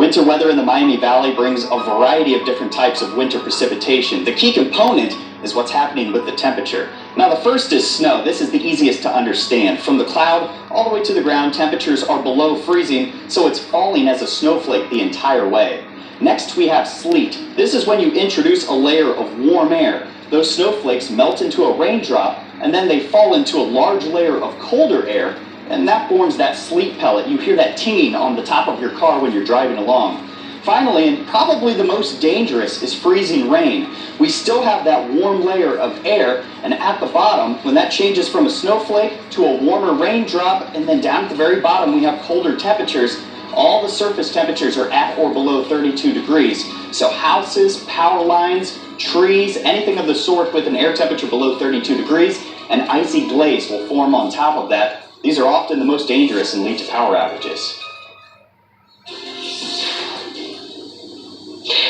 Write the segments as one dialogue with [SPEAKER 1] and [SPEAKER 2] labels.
[SPEAKER 1] Winter weather in the Miami Valley brings a variety of different types of winter precipitation. The key component is what's happening with the temperature. Now, the first is snow. This is the easiest to understand. From the cloud all the way to the ground, temperatures are below freezing, so it's falling as a snowflake the entire way. Next, we have sleet. This is when you introduce a layer of warm air. Those snowflakes melt into a raindrop, and then they fall into a large layer of colder air, and that forms that sleet pellet. You hear that tinging on the top of your car when you're driving along. Finally, and probably the most dangerous, is freezing rain. We still have that warm layer of air, and at the bottom, when that changes from a snowflake to a warmer raindrop, and then down at the very bottom we have colder temperatures, all the surface temperatures are at or below 32 degrees. So houses, power lines, trees, anything of the sort with an air temperature below 32 degrees, an icy glaze will form on top of that. These are often the most dangerous and lead to power outages.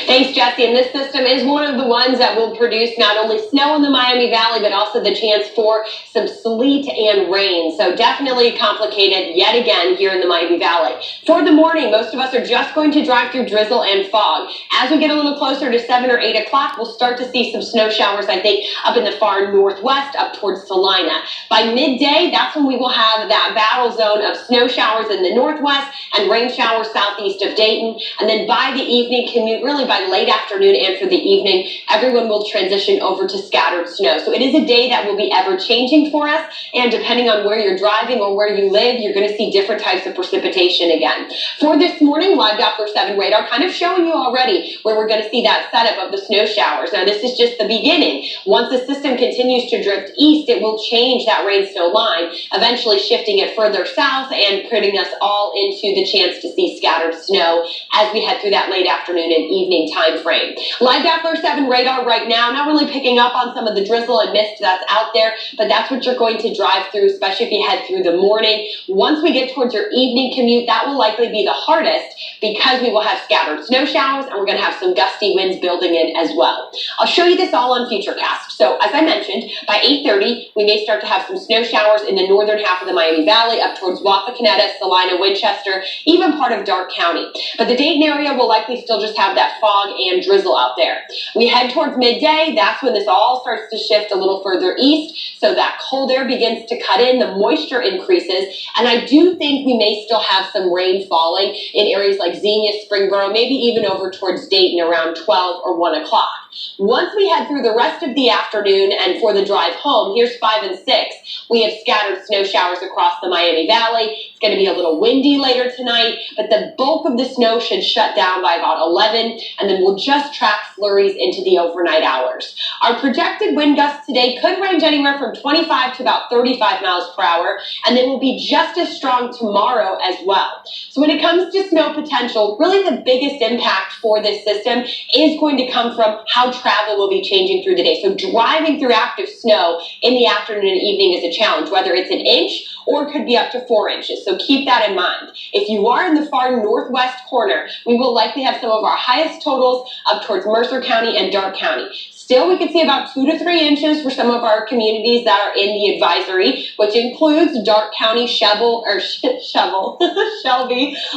[SPEAKER 2] Thanks, Jesse. And this system is one of the ones that will produce not only snow in the Miami Valley, but also the chance for some sleet and rain. So definitely complicated yet again here in the Miami Valley. Toward the morning, most of us are just going to drive through drizzle and fog. As we get a little closer to 7 or 8 o'clock, we'll start to see some snow showers, I think, up in the far northwest, up towards Salina. By midday, that's when we will have that battle zone of snow showers in the northwest and rain showers southeast of Dayton. And then by the evening commute, really by late afternoon and for the evening, everyone will transition over to scattered snow. So it is a day that will be ever changing for us, and depending on where you're driving or where you live, you're going to see different types of precipitation again. For this morning, live Doppler 7 radar kind of showing you already where we're going to see that setup of the snow showers. Now, this is just the beginning. Once the system continues to drift east, it will change that rain-snow line, eventually shifting it further south and putting us all into the chance to see scattered snow as we head through that late afternoon and evening time frame. Live Doppler 7 radar right now, not really picking up on some of the drizzle and mist that's out there, but that's what you're going to drive through, especially if you head through the morning. Once we get towards your evening commute, that will likely be the hardest because we will have scattered snow showers and we're going to have some gusty winds building in as well. I'll show you this all on Futurecast. So as I mentioned, by 8:30, we may start to have some snow showers in the northern half of the Miami Valley, up towards Wapakoneta, Salina, Winchester, even part of Darke County. But the Dayton area will likely still just have that fog and drizzle out there. We head towards midday, that's when this all starts to shift a little further east, so that cold air begins to cut in, the moisture increases, and I do think we may still have some rain falling in areas like Xenia, Springboro, maybe even over towards Dayton around 12 or 1 o'clock. Once we head through the rest of the afternoon and for the drive home, here's 5 and 6, we have scattered snow showers across the Miami Valley. It's going to be a little windy later tonight, but the bulk of the snow should shut down by about 11, and then we'll just track flurries into the overnight hours. Our projected wind gusts today could range anywhere from 25 to about 35 miles per hour, and they will be just as strong tomorrow as well. So when it comes to snow potential, really the biggest impact for this system is going to come from how travel will be changing through the day. So driving through active snow in the afternoon and evening is a challenge, whether it's an inch or it could be up to 4 inches. So keep that in mind. If you are in the far northwest corner, we will likely have some of our highest totals up towards Mercer County and Darke County. Still, we could see about 2 to 3 inches for some of our communities that are in the advisory, which includes Darke County, Shelby,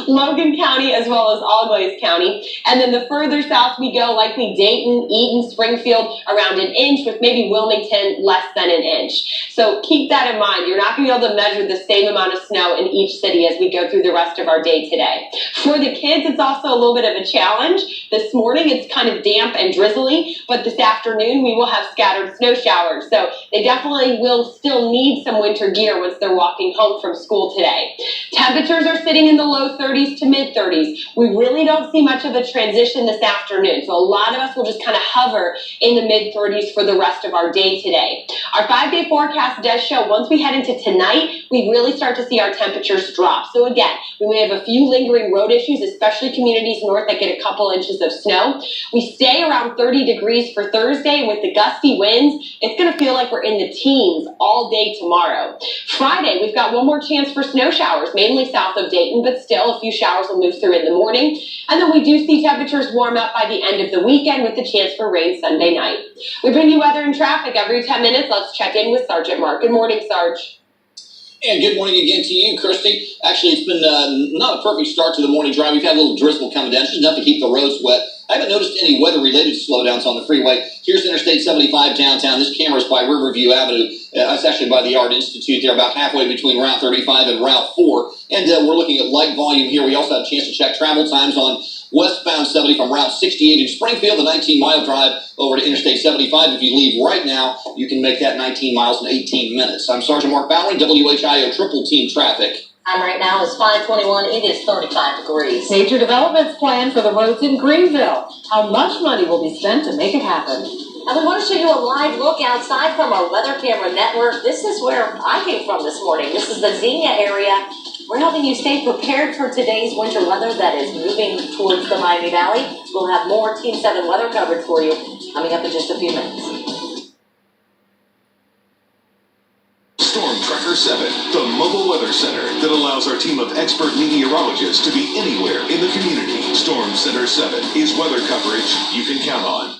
[SPEAKER 2] Logan County, as well as Allglaze County. And then the further south we go, likely Dayton, Eaton, Springfield, around an inch, with maybe Wilmington less than an inch. So keep that in mind. You're not going to be able to measure the same amount of snow in each city as we go through the rest of our day today. For the kids, it's also a little bit of a challenge. This morning, it's kind of damp and drizzly, but this afternoon, we will have scattered snow showers. So they definitely will still need some winter gear once they're walking home from school today. Temperatures are sitting in the low 30s to mid 30s. We really don't see much of a transition this afternoon. So a lot of us will just kind of hover in the mid 30s for the rest of our day today. Our 5-day forecast does show once we head into tonight, we really start to see our temperatures drop. So again, we may have a few lingering road issues, especially communities north that get a couple inches of snow. We stay around 30 degrees for Thursday, and with the gusty winds, it's going to feel like we're in the teens all day tomorrow. Friday, we've got one more chance for snow showers, mainly south of Dayton, but still a few showers will move through in the morning. And then we do see temperatures warm up by the end of the weekend with the chance for rain Sunday night. We bring you weather and traffic every 10 minutes. Let's check in with Sergeant Mark. Good morning, Sarge.
[SPEAKER 3] And good morning again to you, Kiriste. Actually, it's been not a perfect start to the morning drive. We've had a little drizzle coming down, just enough to keep the roads wet. I haven't noticed any weather-related slowdowns on the freeway. Here's Interstate 75 downtown. This camera is by Riverview Avenue. It's actually by the Art Institute there, about halfway between Route 35 and Route 4. And we're looking at light volume here. We also have a chance to check travel times on westbound 70 from Route 68 in Springfield, the 19-mile drive over to Interstate 75. If you leave right now, you can make that 19 miles in 18 minutes. I'm Sergeant Mark Bowery, WHIO Triple Team Traffic.
[SPEAKER 4] Time right now is 5:21. It is 35 degrees.
[SPEAKER 5] Major developments planned for the roads in Greenville. How much money will be spent to make it happen?
[SPEAKER 4] And we want to show you a live look outside from our weather camera network. This is where I came from this morning. This is the Xenia area. We're helping you stay prepared for today's winter weather that is moving towards the Miami Valley. We'll have more Team 7 weather coverage for you coming up in just a few minutes.
[SPEAKER 6] Storm Tracker 7, the mobile weather center that allows our team of expert meteorologists to be anywhere in the community. Storm Center 7 is weather coverage you can count on.